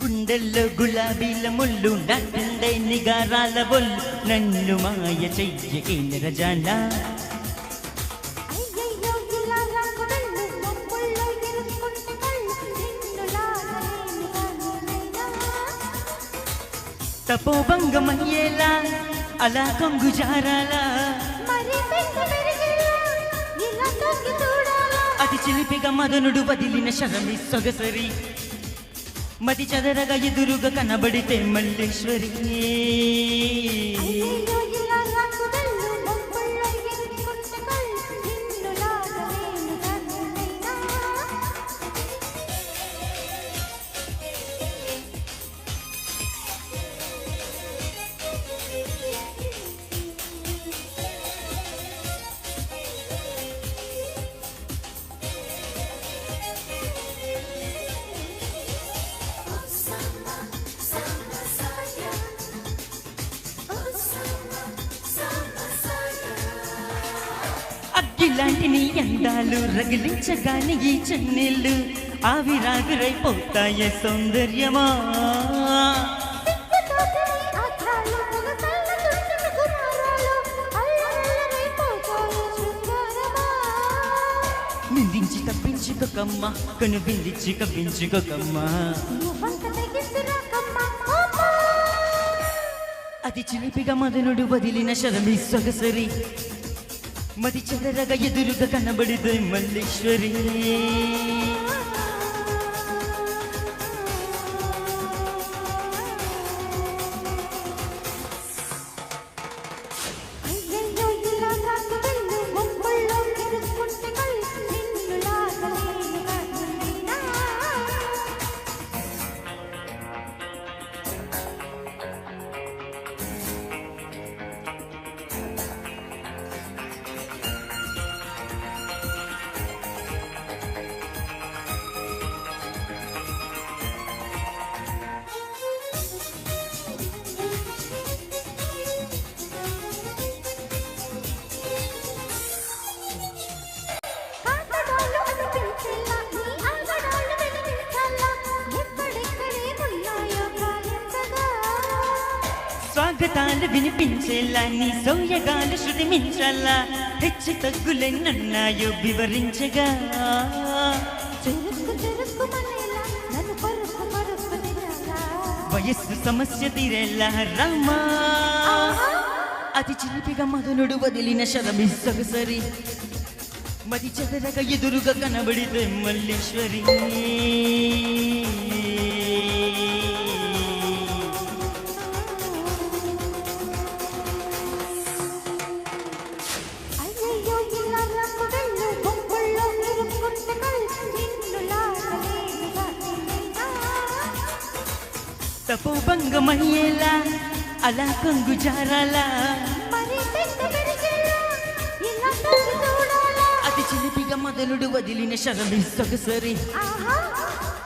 గుండెల్లో గులాబీల ముళ్ళు నట్టుండే నిగారాల బొల్లు నన్ను మాయ చెయ్యకే నిరజాన తపోభంగమయ్యేలా అలా కొంగు జారాలా అది చిలిపిగా మదనుడు వదిలిన శరమి సొగసరి మతి చదరగా ఎదురుగా కనబడితే మల్లేశ్వరి ఇలాంటి నీ అందాలు రగిలించగాని ఈ చెన్నెళ్ళు ఆవిరాగురైపోతాయే సౌందర్యమా నిందించి తప్పించుకోకమ్మ కను బిందించి కప్పించుకోకమ్మ అది చిలిపిగా మదనుడు వదిలిన శరమి సొగసరి మది చదరగా ఎదురుగా కనబడితే మల్లేశ్వరి స్వాగతాలు వినిపించేలా నీ సౌయగాలు శృతి మించాలా హెచ్చు తగ్గులెన్నున్నాయో వివరించగా వయస్సు సమస్య తీరేలా రామా అతి చిలిపిగా మదనుడు వదిలిన శరమి సొగసరి మది చెదరగా ఎదురుగా కనబడితే మల్లేశ్వరి తపోభంగమయ్యేలా అలా కొంగు జారాలా అది చిలిపిగా మదనుడు వదిలిన శరమి సొగసరి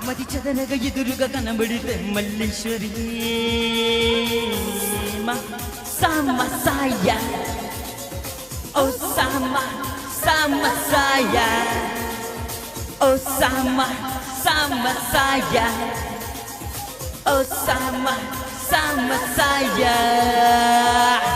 మది చదనగా ఎదురుగా కనబడితే మల్లేశ్వరి సామ సాయ ఓ సామ సామ సాయ ఓ సామ సామ సాయ Oh sama saya